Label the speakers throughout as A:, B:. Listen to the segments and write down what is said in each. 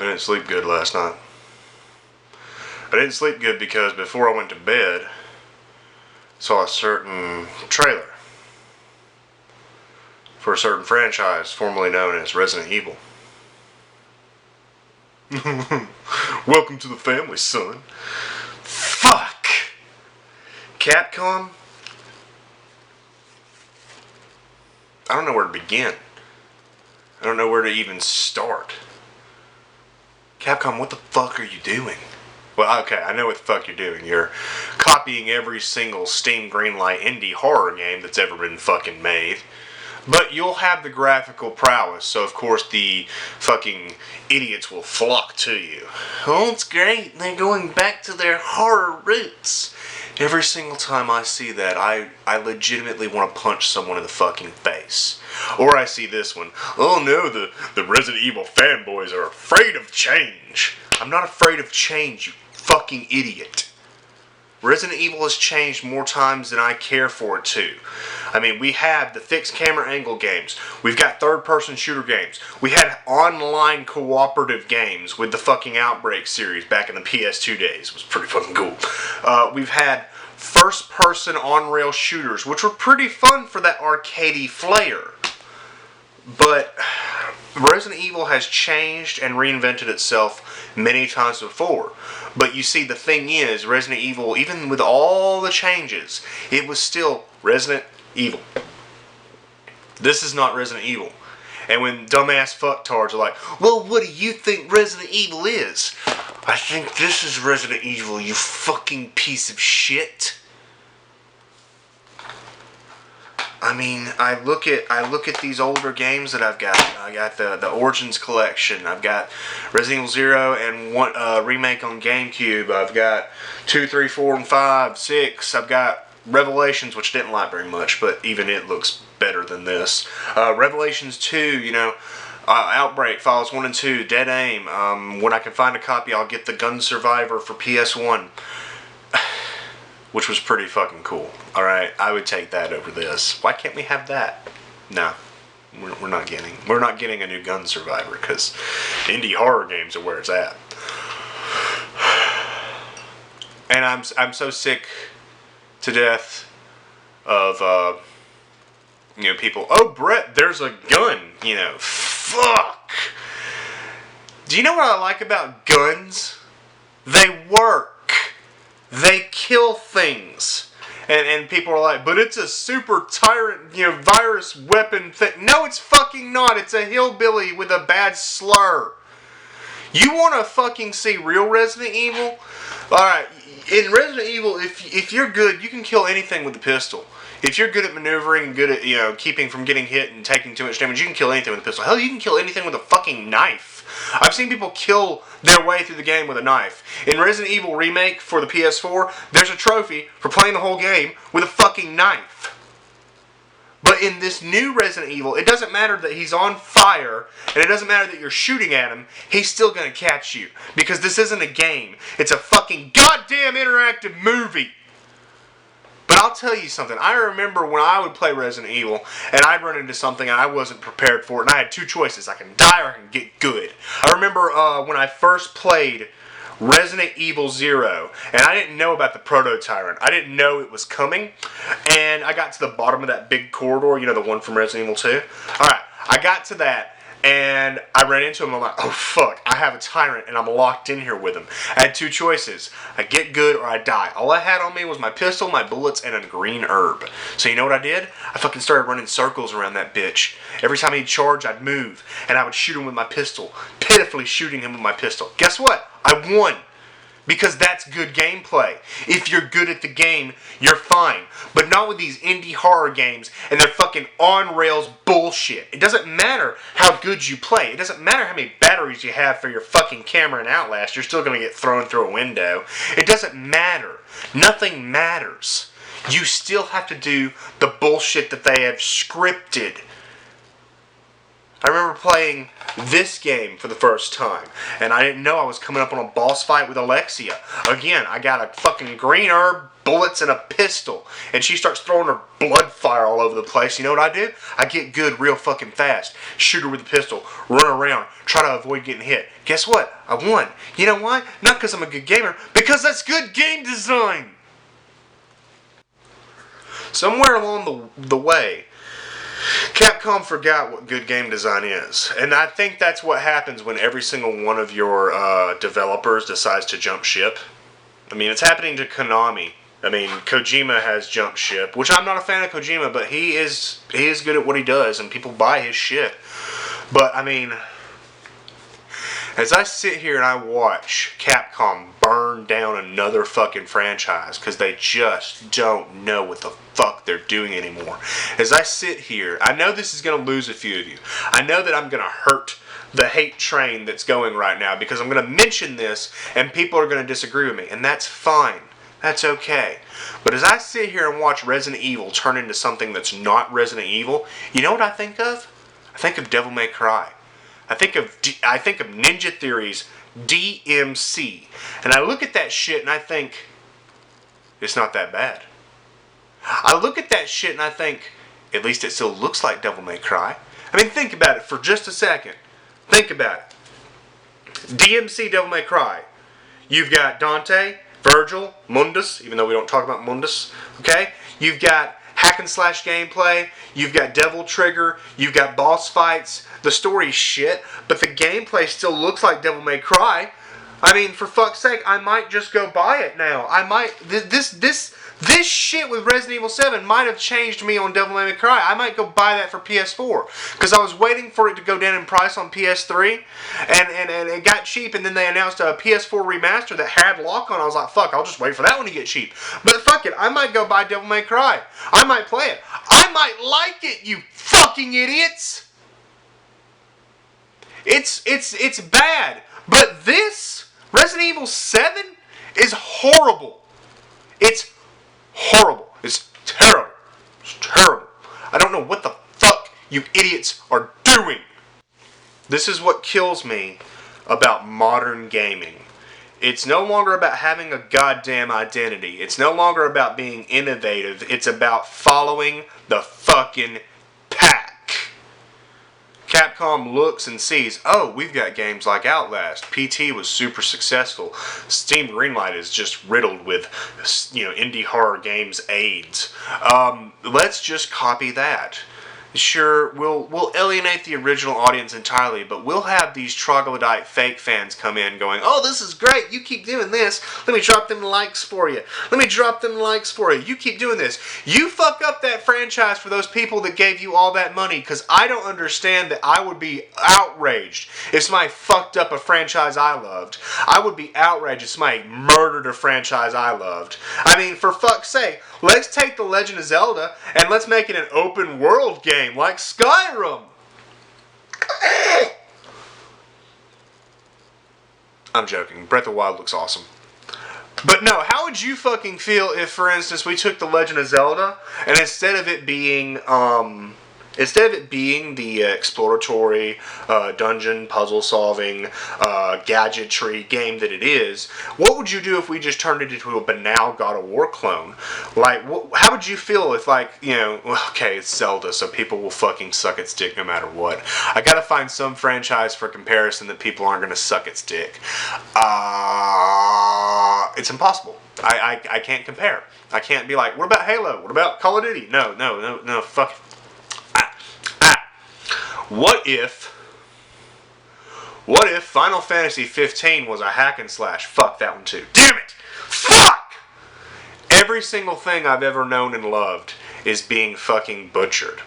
A: I didn't sleep good last night. I didn't sleep good because before I went to bed, I saw a certain trailer for a certain franchise formerly known as Resident Evil. Welcome to the family, son. Fuck! Capcom? I don't know where to begin. I don't know where to even start. Capcom, what the fuck are you doing? Well, okay, I know what the fuck you're doing. You're copying every single Steam Greenlight indie horror game that's ever been fucking made. But you'll have the graphical prowess, so of course the fucking idiots will flock to you. Oh, it's great. They're going back to their horror roots. Every single time I see that, I legitimately want to punch someone in the fucking face. Or I see this one. Oh no, the Resident Evil fanboys are afraid of change. I'm not afraid of change, you fucking idiot. Resident Evil has changed more times than I care for it to. I mean, we have the fixed camera angle games. We've got third-person shooter games. We had online cooperative games with the fucking Outbreak series back in the PS2 days. It was pretty fucking cool. We've had first-person on-rail shooters, which were pretty fun for that arcadey flair. But Resident Evil has changed and reinvented itself many times before. But you see, the thing is, Resident Evil, even with all the changes, it was still Resident Evil. This is not Resident Evil. And when dumbass fucktards are like, well, what do you think Resident Evil is? I think this is Resident Evil, you fucking piece of shit. I mean, I look at these older games that I've got. I got the Origins collection. I've got Resident Evil 0 and one remake on GameCube. I've got 2, 3, 4, and 5, 6. I've got Revelations, which I didn't like very much, but even it looks better than this. Revelations 2, Outbreak, Files 1 and 2, Dead Aim. When I can find a copy, I'll get the Gun Survivor for PS1. Which was pretty fucking cool. Alright, I would take that over this. Why can't we have that? No. We're not getting a new Gun Survivor, because indie horror games are where it's at. And I'm so sick to death of people, oh Brett, there's a gun, fuck. Do you know what I like about guns? They work. They kill things. And people are like, but it's a super tyrant, virus weapon thing. No, it's fucking not. It's a hillbilly with a bad slur. You want to fucking see real Resident Evil? Alright, in Resident Evil, if you're good, you can kill anything with a pistol. If you're good at maneuvering and good at, keeping from getting hit and taking too much damage, you can kill anything with a pistol. Hell, you can kill anything with a fucking knife. I've seen people kill their way through the game with a knife. In Resident Evil Remake for the PS4, there's a trophy for playing the whole game with a fucking knife. But in this new Resident Evil, it doesn't matter that he's on fire, and it doesn't matter that you're shooting at him, he's still going to catch you. Because this isn't a game. It's a fucking goddamn interactive movie. But I'll tell you something. I remember when I would play Resident Evil, and I'd run into something and I wasn't prepared for it, and I had two choices. I can die or I can get good. I remember when I first played Resident Evil 0, and I didn't know about the Proto-Tyrant. I didn't know it was coming, and I got to the bottom of that big corridor, the one from Resident Evil 2. Alright, I got to that, and I ran into him. I'm like, oh fuck, I have a tyrant and I'm locked in here with him. I had two choices. I get good or I die. All I had on me was my pistol, my bullets, and a green herb. So you know what I did? I fucking started running circles around that bitch. Every time he'd charge, I'd move. And I would shoot him with my pistol. Pitifully shooting him with my pistol. Guess what? I won. Because that's good gameplay. If you're good at the game, you're fine. But not with these indie horror games and their fucking on-rails bullshit. It doesn't matter how good you play. It doesn't matter how many batteries you have for your fucking camera and Outlast. You're still going to get thrown through a window. It doesn't matter. Nothing matters. You still have to do the bullshit that they have scripted. I remember playing this game for the first time, and I didn't know I was coming up on a boss fight with Alexia. Again, I got a fucking green herb, bullets and a pistol, and she starts throwing her blood fire all over the place. You know what I do? I get good real fucking fast. Shoot her with a pistol, run around, try to avoid getting hit. Guess what? I won. You know why? Not because I'm a good gamer, because that's good game design. Somewhere along the way, Capcom forgot what good game design is. And I think that's what happens when every single one of your developers decides to jump ship. I mean, it's happening to Konami. I mean, Kojima has jumped ship, which I'm not a fan of Kojima, but he is good at what he does, and people buy his shit. But, I mean, as I sit here and I watch Capcom burn down another fucking franchise because they just don't know what the fuck they're doing anymore. As I sit here, I know this is going to lose a few of you. I know that I'm going to hurt the hate train that's going right now because I'm going to mention this and people are going to disagree with me, and that's fine. That's okay. But as I sit here and watch Resident Evil turn into something that's not Resident Evil, you know what I think of? I think of Devil May Cry. I think of Ninja Theory's DMC. And I look at that shit and I think, it's not that bad. I look at that shit and I think, at least it still looks like Devil May Cry. I mean, think about it for just a second. Think about it. DMC Devil May Cry. You've got Dante, Virgil, Mundus, even though we don't talk about Mundus, okay? You've got hack and slash gameplay, you've got Devil Trigger, you've got boss fights, the story's shit, but the gameplay still looks like Devil May Cry. I mean, for fuck's sake, I might just go buy it now. I might, this shit with Resident Evil 7 might have changed me on Devil May Cry. I might go buy that for PS4. Because I was waiting for it to go down in price on PS3. And it got cheap. And then they announced a PS4 remaster that had lock-on. I was like, fuck, I'll just wait for that one to get cheap. But fuck it, I might go buy Devil May Cry. I might play it. I might like it, you fucking idiots! It's bad. But this, Resident Evil 7, is horrible. It's horrible. It's terrible. It's terrible. I don't know what the fuck you idiots are doing. This is what kills me about modern gaming. It's no longer about having a goddamn identity. It's no longer about being innovative. It's about following the fucking pack. Capcom looks and sees, oh, we've got games like Outlast. PT was super successful. Steam Greenlight is just riddled with, indie horror games AIDS. Let's just copy that. Sure, we'll alienate the original audience entirely, but we'll have these troglodyte fake fans come in going, oh, this is great, you keep doing this, let me drop them likes for you. Let me drop them likes for you. You keep doing this. You fuck up that franchise for those people that gave you all that money, because I don't understand that. I would be outraged if somebody fucked up a franchise I loved. I would be outraged if somebody murdered a franchise I loved. I mean, for fuck's sake, let's take The Legend of Zelda and let's make it an open world game like Skyrim. I'm joking. Breath of the Wild looks awesome. But no, how would you fucking feel if, for instance, we took The Legend of Zelda and instead of it being the exploratory, dungeon, puzzle-solving, gadgetry game that it is, what would you do if we just turned it into a banal God of War clone? Like, how would you feel if, okay, it's Zelda, so people will fucking suck its dick no matter what. I gotta find some franchise for comparison that people aren't gonna suck its dick. It's impossible. I can't compare. I can't be like, what about Halo? What about Call of Duty? No, fuck it. What if Final Fantasy 15 was a hack and slash? Fuck that one too. Damn it! Fuck! Every single thing I've ever known and loved is being fucking butchered.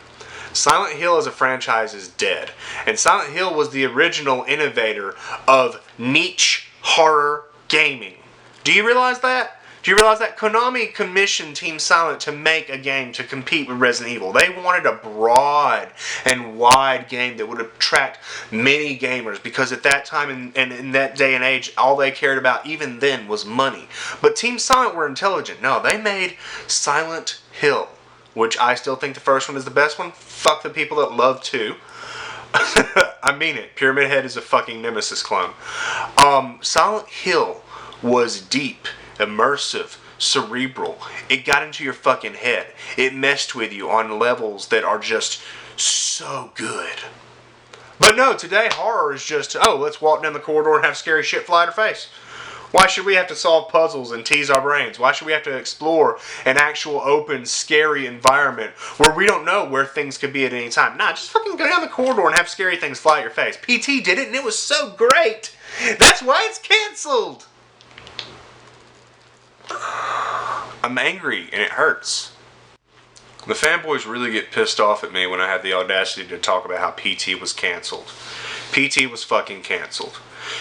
A: Silent Hill as a franchise is dead. And Silent Hill was the original innovator of niche horror gaming. Do you realize that? Do you realize that Konami commissioned Team Silent to make a game to compete with Resident Evil? They wanted a broad and wide game that would attract many gamers because at that time and in that day and age, all they cared about even then was money. But Team Silent were intelligent. No, they made Silent Hill, which I still think the first one is the best one. Fuck the people that love 2. I mean it. Pyramid Head is a fucking Nemesis clone. Silent Hill was deep, immersive, cerebral. It got into your fucking head. It messed with you on levels that are just so good. But no, today horror is just, oh, let's walk down the corridor and have scary shit fly at our face. Why should we have to solve puzzles and tease our brains? Why should we have to explore an actual open, scary environment where we don't know where things could be at any time? Nah, just fucking go down the corridor and have scary things fly at your face. PT did it and it was so great. That's why it's canceled. I'm angry and it hurts. The fanboys really get pissed off at me when I have the audacity to talk about how PT was canceled. PT was fucking canceled.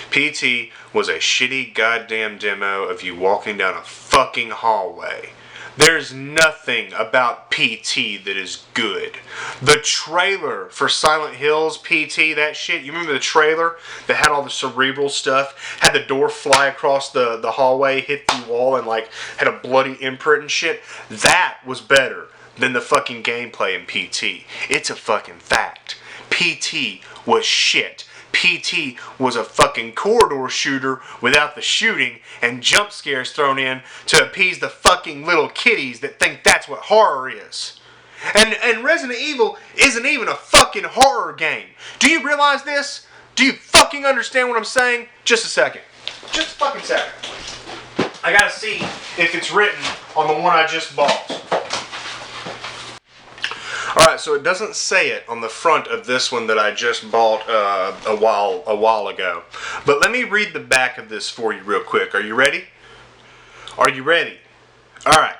A: PT was a shitty goddamn demo of you walking down a fucking hallway. There's nothing about PT that is good. The trailer for Silent Hills PT, that shit, you remember the trailer that had all the cerebral stuff? Had the door fly across the hallway, hit the wall, and like had a bloody imprint and shit? That was better than the fucking gameplay in PT. It's a fucking fact. PT was shit. PT was a fucking corridor shooter without the shooting and jump scares thrown in to appease the fucking little kiddies that think that's what horror is. And Resident Evil isn't even a fucking horror game. Do you realize this? Do you fucking understand what I'm saying? Just a second. Just a fucking second. I gotta see if it's written on the one I just bought. Alright, so it doesn't say it on the front of this one that I just bought a while ago. But let me read the back of this for you real quick. Are you ready? Are you ready? Alright.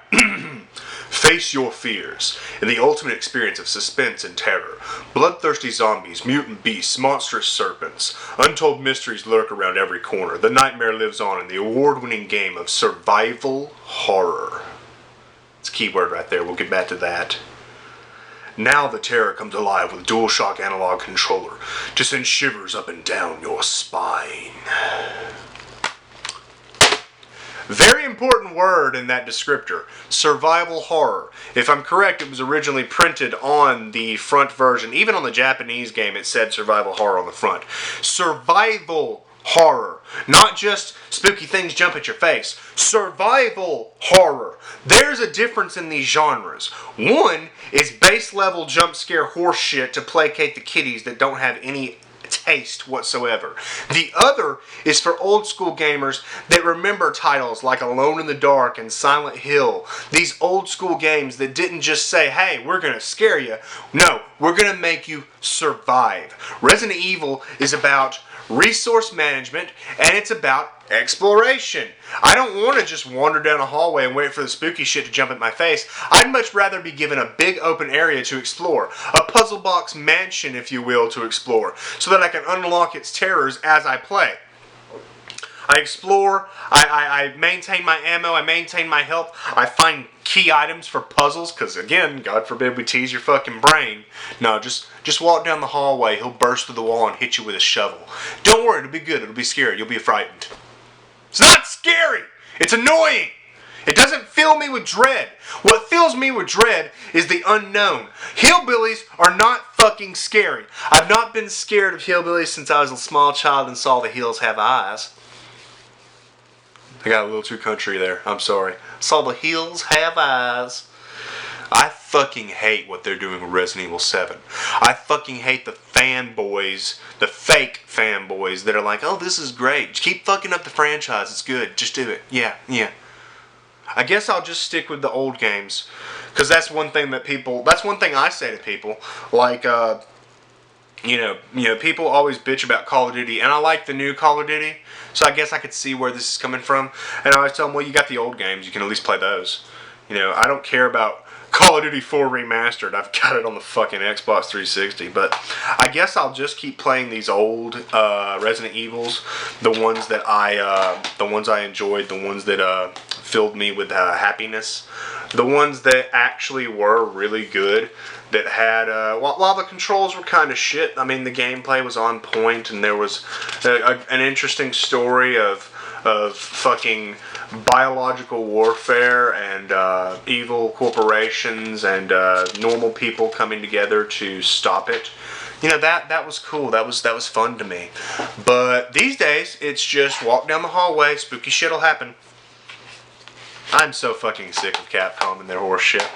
A: Face your fears in the ultimate experience of suspense and terror. Bloodthirsty zombies, mutant beasts, monstrous serpents. Untold mysteries lurk around every corner. The nightmare lives on in the award-winning game of survival horror. It's a keyword right there. We'll get back to that. Now the terror comes alive with a DualShock analog controller to send shivers up and down your spine. Very important word in that descriptor. Survival horror. If I'm correct, it was originally printed on the front version. Even on the Japanese game, it said survival horror on the front. Survival horror. Not just spooky things jump at your face. Survival horror. There's a difference in these genres. One is base level jump scare horse shit to placate the kiddies that don't have any taste whatsoever. The other is for old school gamers that remember titles like Alone in the Dark and Silent Hill. These old school games that didn't just say, hey, we're going to scare you. No, we're going to make you survive. Resident Evil is about resource management, and it's about exploration. I don't want to just wander down a hallway and wait for the spooky shit to jump at my face. I'd much rather be given a big open area to explore. A puzzle box mansion, if you will, to explore, so that I can unlock its terrors as I play. I explore, I maintain my ammo, I maintain my health, I find key items for puzzles, because again, God forbid we tease your fucking brain. No, just walk down the hallway, he'll burst through the wall and hit you with a shovel. Don't worry, it'll be good, it'll be scary, you'll be frightened. It's not scary, it's annoying. It doesn't fill me with dread. What fills me with dread is the unknown. Hillbillies are not fucking scary. I've not been scared of hillbillies since I was a small child and saw The Hills Have Eyes. I got a little too country there. I'm sorry. Saw The Hills Have Eyes. I fucking hate what they're doing with Resident Evil 7. I fucking hate the fanboys, the fake fanboys that are like, oh, this is great. Just keep fucking up the franchise. It's good. Just do it. Yeah. I guess I'll just stick with the old games. Because that's one thing I say to people. Like, you know, people always bitch about Call of Duty, and I like the new Call of Duty, so I guess I could see where this is coming from. And I always tell them, well, you got the old games, you can at least play those. You know, I don't care about Call of Duty 4 Remastered. I've got it on the fucking Xbox 360, but I guess I'll just keep playing these old Resident Evils, the ones I enjoyed, the ones that filled me with happiness, the ones that actually were really good. That had, while the controls were kind of shit, I mean, the gameplay was on point, and there was an interesting story of fucking biological warfare and evil corporations and normal people coming together to stop it. You know, that was cool. That was fun to me. But these days, it's just walk down the hallway, spooky shit'll happen. I'm so fucking sick of Capcom and their horse shit.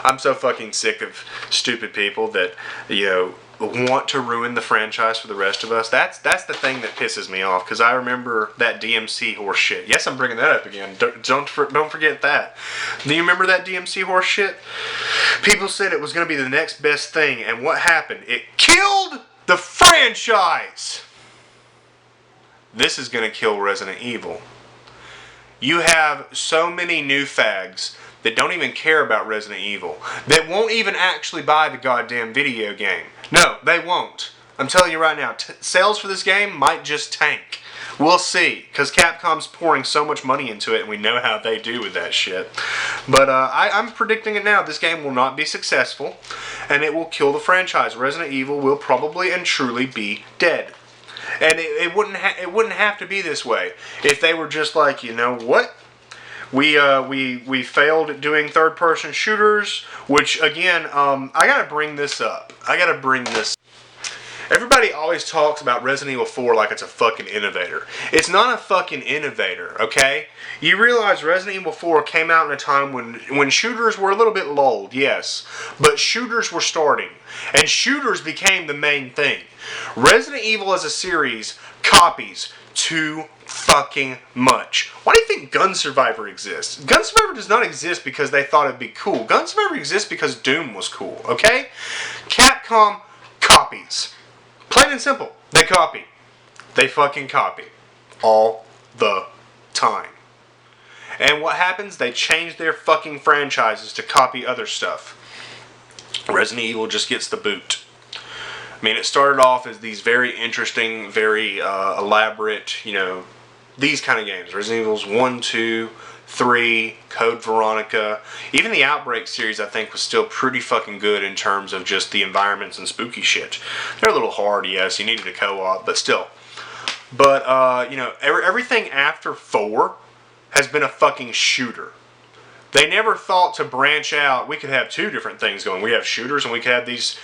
A: I'm so fucking sick of stupid people that, you know, want to ruin the franchise for the rest of us. That's the thing that pisses me off, because I remember that DMC horse shit. Yes, I'm bringing that up again. Don't forget that. Do you remember that DMC horse shit? People said it was going to be the next best thing, and what happened? It killed the franchise. This is going to kill Resident Evil. You have so many new fags that don't even care about Resident Evil, that won't even actually buy the goddamn video game. No, they won't. I'm telling you right now, sales for this game might just tank. We'll see, because Capcom's pouring so much money into it, and we know how they do with that shit. But I'm predicting it now. This game will not be successful, and it will kill the franchise. Resident Evil will probably and truly be dead. And it wouldn't have to be this way if they were just like, you know what? We failed at doing third-person shooters, which, again, I gotta bring this up. Everybody always talks about Resident Evil 4 like it's a fucking innovator. It's not a fucking innovator, okay? You realize Resident Evil 4 came out in a time when shooters were a little bit lulled, yes. But shooters were starting. And shooters became the main thing. Resident Evil as a series copies too fucking much. Why do you think Gun Survivor exists? Gun Survivor does not exist because they thought it'd be cool. Gun Survivor exists because Doom was cool, okay? Capcom copies. Plain and simple. They copy. They fucking copy. All the time. And what happens? They change their fucking franchises to copy other stuff. Resident Evil just gets the boot. I mean, it started off as these very interesting, very elaborate, you know, these kind of games. Resident Evil's 1, 2, 3, Code Veronica. Even the Outbreak series, I think, was still pretty fucking good in terms of just the environments and spooky shit. They're a little hard, yes. You needed a co-op, but still. But, you know, everything after 4 has been a fucking shooter. They never thought to branch out. We could have two different things going. We have shooters and we could have these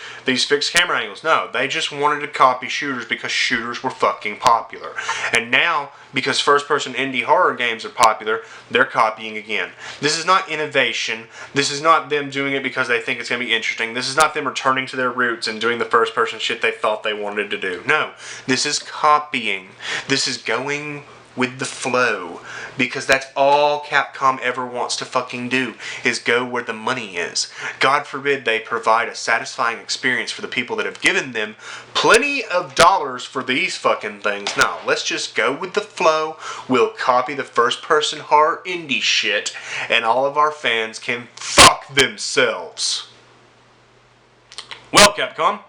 A: fixed camera angles. No, they just wanted to copy shooters because shooters were fucking popular. And now, because first-person indie horror games are popular, they're copying again. This is not innovation. This is not them doing it because they think it's going to be interesting. This is not them returning to their roots and doing the first-person shit they thought they wanted to do. No, this is copying. This is going with the flow, because that's all Capcom ever wants to fucking do, is go where the money is. God forbid they provide a satisfying experience for the people that have given them plenty of dollars for these fucking things. No, let's just go with the flow. We'll copy the first-person horror indie shit, and all of our fans can fuck themselves. Well, Capcom,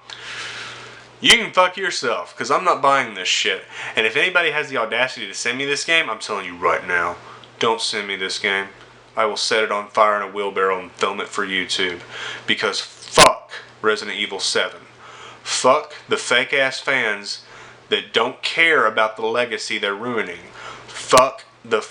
A: you can fuck yourself, because I'm not buying this shit. And if anybody has the audacity to send me this game, I'm telling you right now, don't send me this game. I will set it on fire in a wheelbarrow and film it for YouTube. Because fuck Resident Evil 7. Fuck the fake-ass fans that don't care about the legacy they're ruining. Fuck the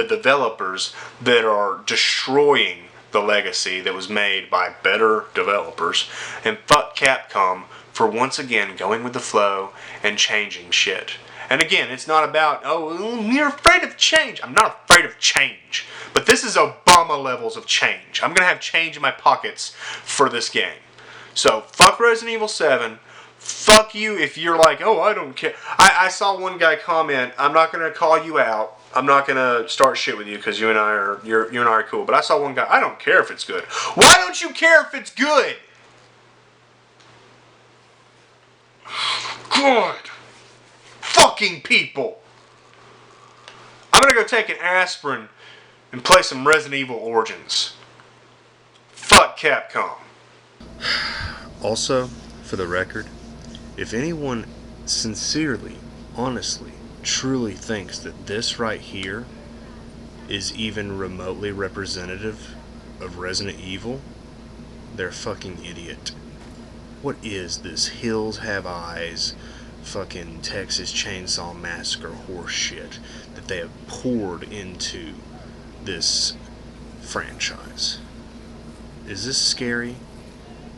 A: developers that are destroying the legacy that was made by better developers. And fuck Capcom for once again going with the flow and changing shit. And again, it's not about, oh, you're afraid of change. I'm not afraid of change. But this is Obama levels of change. I'm going to have change in my pockets for this game. So, fuck Resident Evil 7. Fuck you if you're like, oh, I don't care. I saw one guy comment, I'm not going to call you out. I'm not going to start shit with you because you and I are cool. But I saw one guy, I don't care if it's good. Why don't you care if it's good? God. Fucking people. I'm gonna go take an aspirin and play some Resident Evil Origins. Fuck Capcom. Also, for the record, if anyone sincerely, honestly, truly thinks that this right here is even remotely representative of Resident Evil, they're a fucking idiot. What is this Hills Have Eyes, fucking Texas Chainsaw Massacre horse shit that they have poured into this franchise? Is this scary?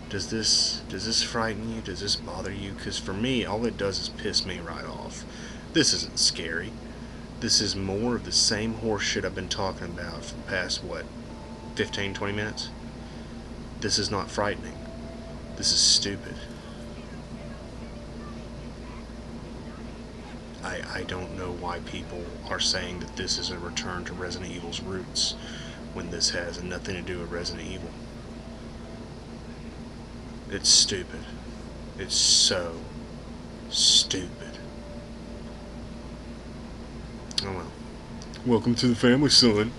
A: Does this frighten you? Does this bother you? Because for me, all it does is piss me right off. This isn't scary.
B: This is more of the same horse shit I've been talking about for the past, 15, 20 minutes? This is not frightening. This is stupid. I don't know why people are saying that this is a return to Resident Evil's roots when this has nothing to do with Resident Evil. It's stupid. It's so stupid. Oh well. Welcome to the family, son.